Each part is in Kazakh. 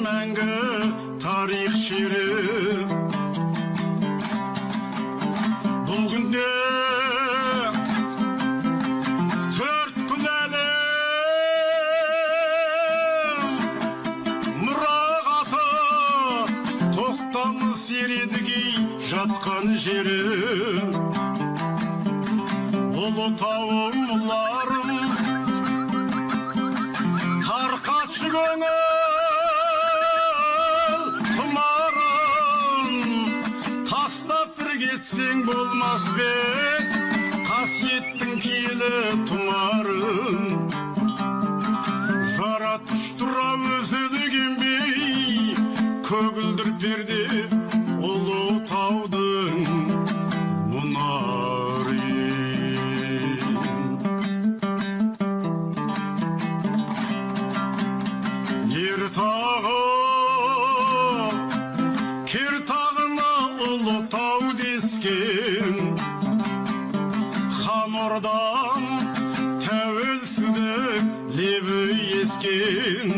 мәңгі тарих шері. Бұл күнде төрткүл әлем мұрағаты тоқтамыс ередігей жатқан жері. Ұлытауым ұларым тарқатшы көңіл тұмарын, тастап бір кетсең болмас бет қасиеттің киелі тұмарын. Заратұштыра өзілігенбей көгілдір перде Ұлытаудың мұнары. Ер тағы, кер тағына Ұлытау дескен, хан ордан тәуелсіздік лебі ескен.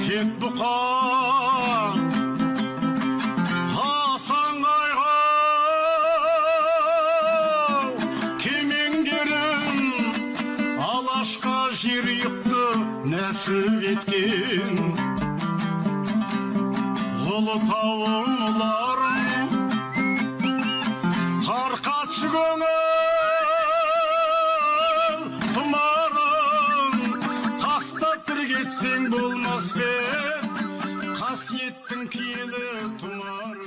Кет бұқа асанғайға кемеңгерін алашқа жер ұйықты нәсіп еткен. Ұлытауым ұларым тарқатшы көңіл тұмарын, тастап бір кетсең болмас бет қасиеттің киелі тұмарын.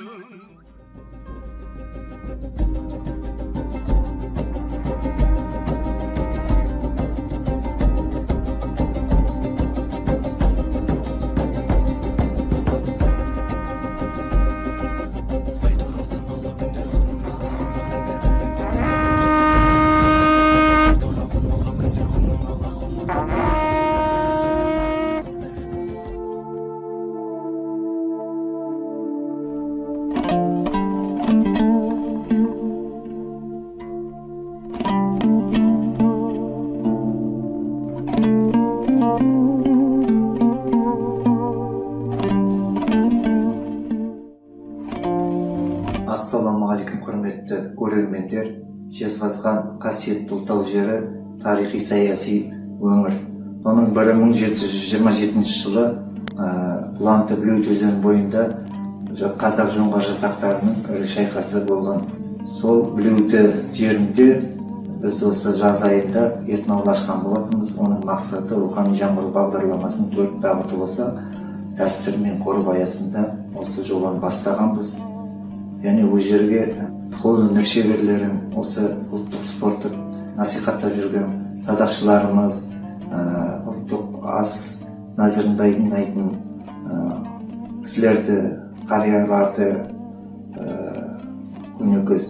Ассалаумағалейкум, құрметті көрермендер. Жезқазған қасиетті Ұлытау жері тарихи саяси өңір. Оның бірі 1727 жылы Бұланты Білеут өзені бойында қазақ жоңғар жасақтарының ірі шайқасы болған. Сол Білеут жерінде біз осы жаз айында этноаулашқан болатынбыз. Оның мақсаты рухани жаңғыру бағдарламасының 4 бағыты болса, дәстүр мен ғұрып аясында осы жобаны бастағанбыз. Яғни ол жерге қолөнер шеберлерін, осы ұлттық спортты насихаттап жүрген садақшыларымыз, ұлттық ас мәзірін дайындайтын кісілерді, қарияларды, өнекөз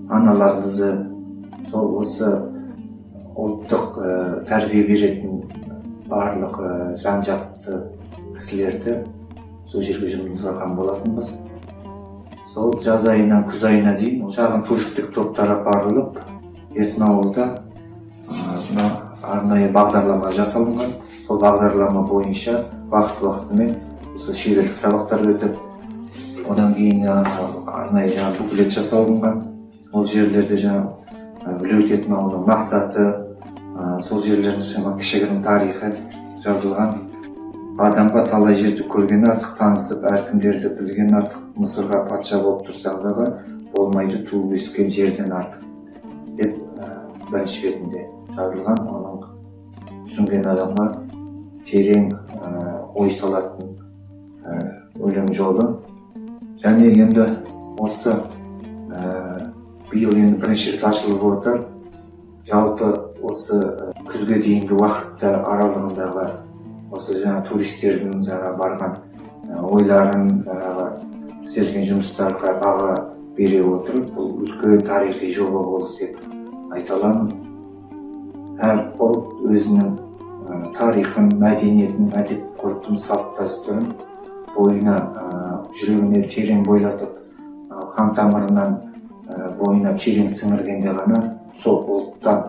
аналарымызды, сол осы ұлттық тәрбие беретін барлық жан-жақты кісілерді сол жерге жұмылдырған болатынбыз. Сол жаз айынан күз айына дейін шағын туристік топтар апарылып, Етнауылда арнайы бағдарлама жасалынған. Сол бағдарлама бойынша уақыт-уақытымен осы шеберлік сабақтар өтіп, одан кейін арнайы буклет жасалынған. Ол жерлерде Білеут Етнауылдың мақсаты, сол жерлердің кішігірім тарихы жазылған. Адамға талай жерді көрген артық, танысып, әркімдерді білген артық, Мысырға патша болып тұрсаң дағы болмайды туып өскен жерден артық деп бірінші бетінде жазылған. Оның түсінген адамға терең ой салатын өлең жолы. Және енді осы биыл енді бірінші рет ашылып отыр. Жалпы осы күзге дейінгі уақытта аралығындағы осы туристердің барған ойларын, істелген жұмыстарға баға бере отырып, бұл үлкен тарихи жоба болды деп айта аламын. Әр ұлт өзінің тарихын, мәдениетін, әдет-ғұрпын, салт-дәстүрін бойына, жүрегіне терең бойлатып, қан тамырынан бойына терең сіңіргенде ғана сол ұлттан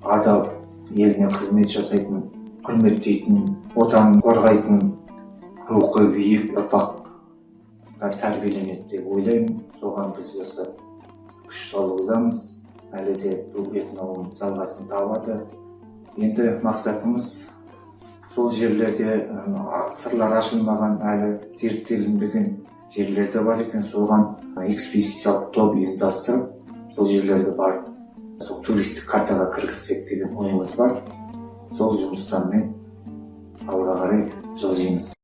адал еліне қызмет жасайтын құрметтейтін, отанын қорғайтын рухы биік ұрпақтар тәрбиеленеді деп ойлаймын. Соған біз осы күш салудамыз. Әлі де бұл этноауылымыз жалғасын табады. Енді мақсатымыз сол жерлерде сырлар ашылмаған, әлі зерттелінбеген жерлерде бар екен. Соған экспедициялық топ ұйымдастырып, сол жерлерде барып, сол туристік картаға кіргізсек деген ойымыз бар. Сол жұмыстармен алға қарай жылжимыз.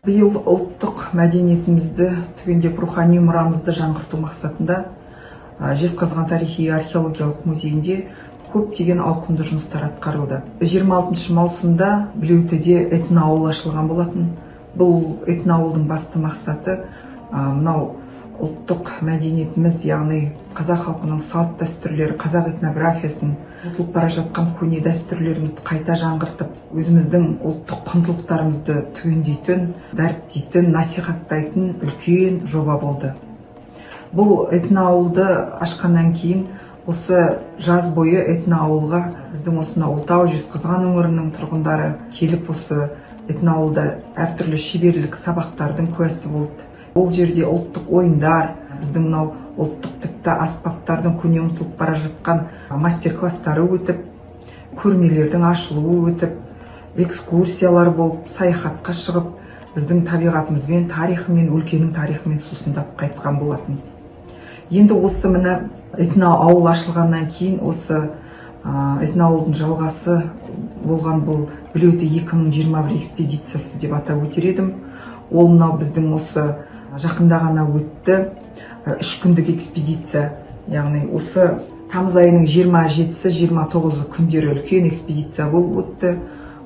Биыл ұлттық мәдениетімізді түгендеп рухани мұрамызды жаңғырту мақсатында Жезқазған тарихи археологиялық музейінде көптеген ауқымды жұмыстар атқарылды. 26 маусымда Білеутіде этноауыл ашылған болатын. Бұл этноауылдың басты мақсаты мынау ұлттық мәдениетіміз, яғни қазақ халқының салт дәстүрлері, қазақ этнографиясын, ұмытылып бара жатқан көне дәстүрлерімізді қайта жаңғыртып, өзіміздің ұлттық құндылықтарымызды түгендейтін, дәріптейтін, насихаттайтын үлкен жоба болды. Бұл этноауылды ашқаннан кейін осы жаз бойы этноауылға біздің осынау Ұлытау, Жезқазған өңірінің тұрғындары келіп, осы этноауылда әртүрлі шеберлік сабақтардың куәсі болды. Ол жерде ұлттық ойындар, біздің мынау ұлттық тіпті аспаптардың көне ұмытылып бара жатқан мастер-класстары өтіп, көрмелердің ашылуы өтіп, экскурсиялар болып, саяхатқа шығып, біздің табиғатымызбен, тарихымен, өлкенің тарихымен сусындап қайтқан болатын. Енді осы міне этноауыл ашылғаннан кейін осы этноауылдың жалғасы болған бұл Білеуті 2021 экспедициясы деп атап өтер едім. Ол мынау біздің осы жақында ғана өтті 3 күндік экспедиция, яғни осы тамыз айының 27-29 күндері үлкен экспедиция болып өтті.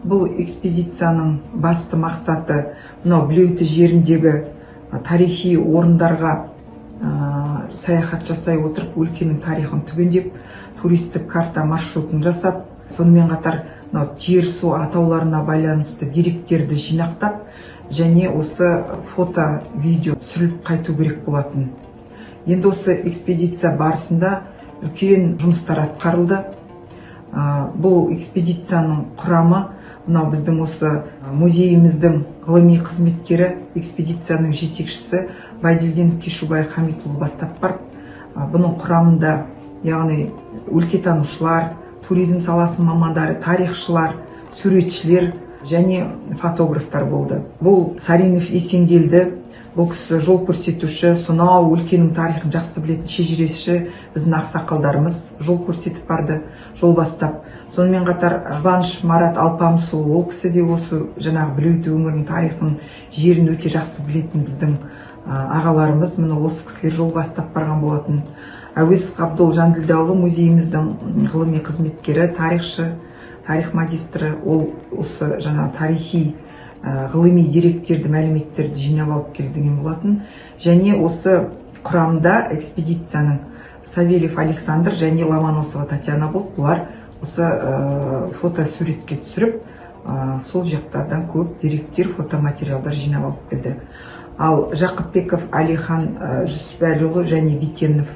Бұл экспедицияның басты мақсаты мынау Білеуті жеріндегі тарихи орындарға саяхат жасай отырып, өлкенің тарихын түгендеп, туристік карта маршрутын жасап, сонымен қатар жер су атауларына байланысты деректерді жинақтап, және осы фото, видео түсіріліп қайту керек болатын. Енді осы экспедиция барысында үлкен жұмыстар атқарылды. Бұл экспедицияның құрамы мынау біздің осы музейіміздің ғылыми қызметкері, экспедицияның жетекшісі Байділденов Кешубай Хамитұлы бастап бар. Бұның құрамында, яғни өлкетанушылар, туризм саласының мамандары, тарихшылар, суретшілер және фотографтар болды. Бұл Саринов Есенгелді, бұл кісі жол көрсетуші, сонау өлкенің тарихын жақсы білетін шежіреші, біздің ақсақалдарымыз жол көрсетіп барды, жол бастап. Сонымен қатар Жұбаныш Марат Алпамысұлы, ол кісі де осы жаңағы Білеуті өңірінің тарихын, жерін өте жақсы білетін біздің ағаларымыз, міне осы кісілер жол бастап барған болатын. Әуезов Абдол Жанділдаұлы музейіміздің ғылыми қызметкері, тарихшы, тарих магистрі, ол осы жаңа тарихи ғылыми деректерді, мәліметтерді жинап алып келдіген болатын. Және осы құрамда экспедицияның Савельев Александр және Ломоносова Татьяна болды. Бұлар осы фотосуретке түсіріп, сол жақтардан көп деректер, фотоматериалдар жинап алып келді. Ал Жақыпбеков Алихан Жүсіпәліұлы және Битенов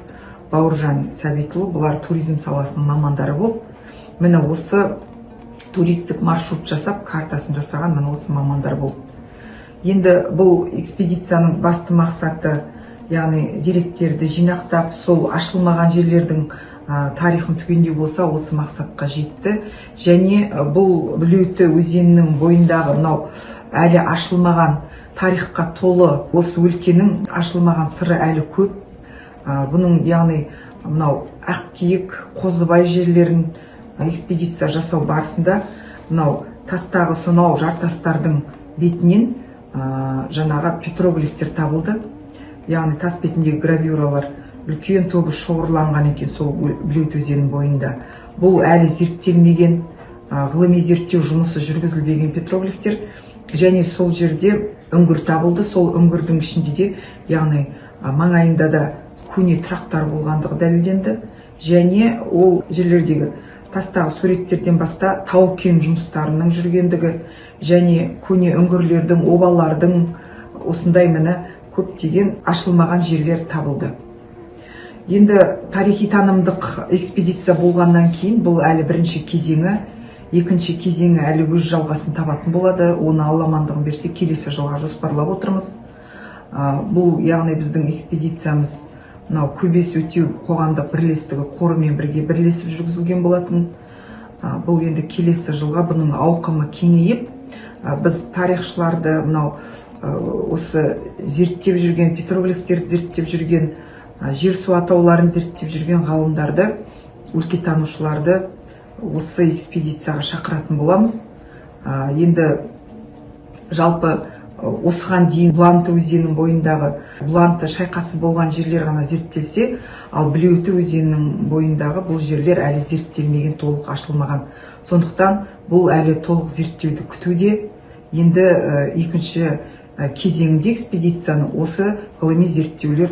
Бауыржан Сәбитұлы, бұлар туризм саласының мамандары болды. Міне осы туристік маршрут жасап, картасын жасаған міне осы мамандар болды. Енді бұл экспедицияның басты мақсаты, яғни деректерді жинақтап, сол ашылмаған жерлердің тарихын түгендеу болса, осы мақсатқа жетті. Және бұл Білеуті өзенінің бойындағы мынау әлі ашылмаған, тарихқа толы, осы өлкенің ашылмаған сыры әлі көп. Бұның яғни мынау Ақкиік, Қозыбай жерлерін экспедиция жасау барысында мынау тастағы сонау жартастардың бетінен жаңағы петроглифтер табылды. Яғни тас бетіндегі гравюралар үлкен тобы шоғырланған екен сол Блеут өзенінің бойында. Бұл әлі зерттелмеген, ғылыми зерттеу жұмысы жүргізілмеген петроглифтер, және сол жерде үңгір табылды. Сол үңгірдің ішінде де, яғни маңайында да көне тұрақтар болғандығы дәлелденді, және ол жерлердегі тастағы суреттерден баста тау-кен жұмыстарының жүргендігі және көне үңгірлердің, обалардың осындай міне көптеген ашылмаған жерлер табылды. Енді тарихи танымдық экспедиция болғаннан кейін бұл әлі бірінші кезеңі, екінші кезеңі әлі өз жалғасын табатын болады. Оны Алла амандығын берсе келесі жылға жоспарлап отырмыз. Бұл яғни біздің экспедициямыз мынау Көбес өтеу қоғамдық бірлестігі қорымен бірге бірлесіп жүргізілген болатын. Бұл енді келесі жылға бұның ауқымы кеңейіп, біз тарихшыларды мынау осы зерттеп жүрген, петроглифтерді зерттеп жүрген, жер су атауларын зерттеп жүрген ғалымдарды, өлкетанушыларды осы экспедицияға шақыратын боламыз. Енді жалпы осыған дейін Бұланты өзенінің бойындағы Бұланты шайқасы болған жерлер ғана зерттелсе, ал Блеуті өзенінің бойындағы бұл жерлер әлі зерттелмеген, толық ашылмаған. Сондықтан бұл әлі толық зерттеуді күтуде. Енді екінші кезеңінде экспедицияны осы ғылыми зерттеулер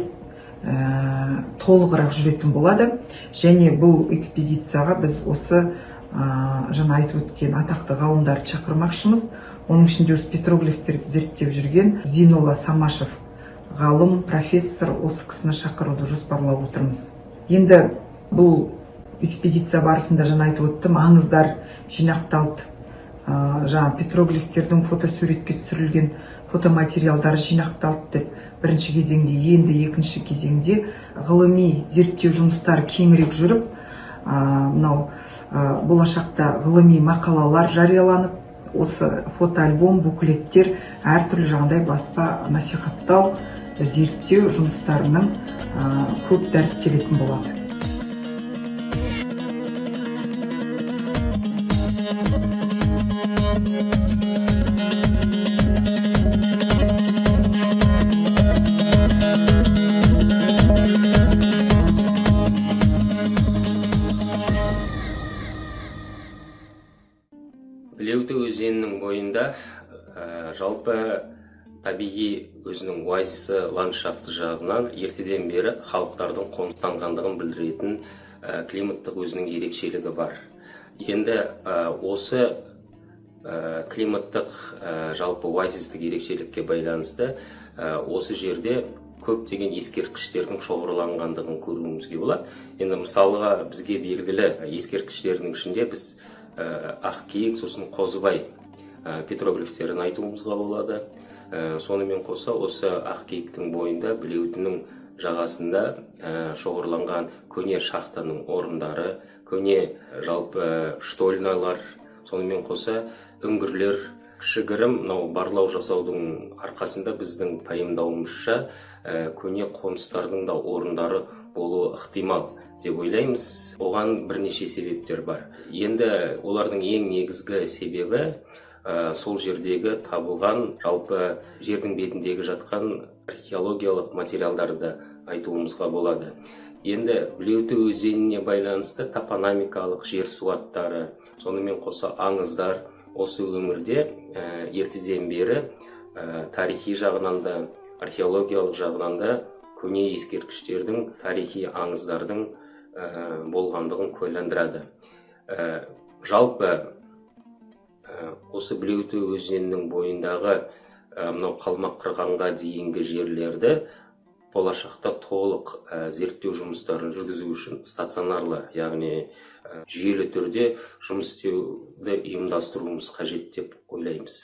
толығырақ жүретін болады. Және бұл экспедицияға біз осы жаңа айтып өткен атақты ғалымдарды шақырмақшымыз. Оның ішінде осы петроглифтерді зерттеп жүрген Зейнолла Самашев ғалым, профессор, осы кісіні шақыруды жоспарлап отырмыз. Енді бұл экспедиция барысында жаңа айтып өттім, аңыздар жинақталды. Жаңа петроглифтердің фотосуретке түсірілген фотоматериалдары жинақталды деп бірінші кезеңде, енді екінші кезеңде ғылыми зерттеу жұмыстары кеңірек жүріп, мынау болашақта ғылыми мақалалар жарияланып, осы фотоальбом, буклеттер, әртүрлі жағдай баспа, насихаттау, зерттеу жұмыстарының көп дәріптелетін болады. Блеуті өзенінің бойында жалпы табиғи өзінің оазисі ландшафты жағынан ертеден бері халықтардың қоныстанғандығын білдіретін климаттық өзінің ерекшелігі бар. Енді осы климаттық жалпы оазистік ерекшелікке байланысты осы жерде көптеген ескерткіштердің шоғырланғандығын көруімізге болады. Енді мысалға бізге белгілі ескерткіштердің ішінде біз Ақкиік, сосын Қозыбай петроглифтерін айтуымызға болады. Сонымен қоса осы Ақкиіктің бойында Блеутінің жағасында шоғырланған көне шахтаның орындары, көне жалпы штольналар, сонымен қоса үңгірлер. Кішігірім барлау жасаудың арқасында біздің пайымдауымызша көне қоныстардың да орындары болуы ықтимал деп ойлаймыз. Оған бірнеше себептер бар. Енді олардың ең негізгі себебі сол жердегі табылған жалпы жердің бетіндегі жатқан археологиялық материалдарды айтуымызға болады. Енді Блеуті өзеніне байланысты топономикалық жер суаттары, сонымен қоса аңыздар осы өңірде ертеден бері тарихи жағынан да, археологиялық жағынан да көне ескерткіштердің, тарихи аңыздардың болғандығын куәландырады. Жалпы осы Блеуті өзенінің бойындағы мынау Қалмақ қырғанға дейінгі жерлерді болашақта толық зерттеу жұмыстарын жүргізу үшін стационарлы, яғни жүйелі түрде жұмыс істеуді ұйымдастыруымыз қажет деп ойлаймыз.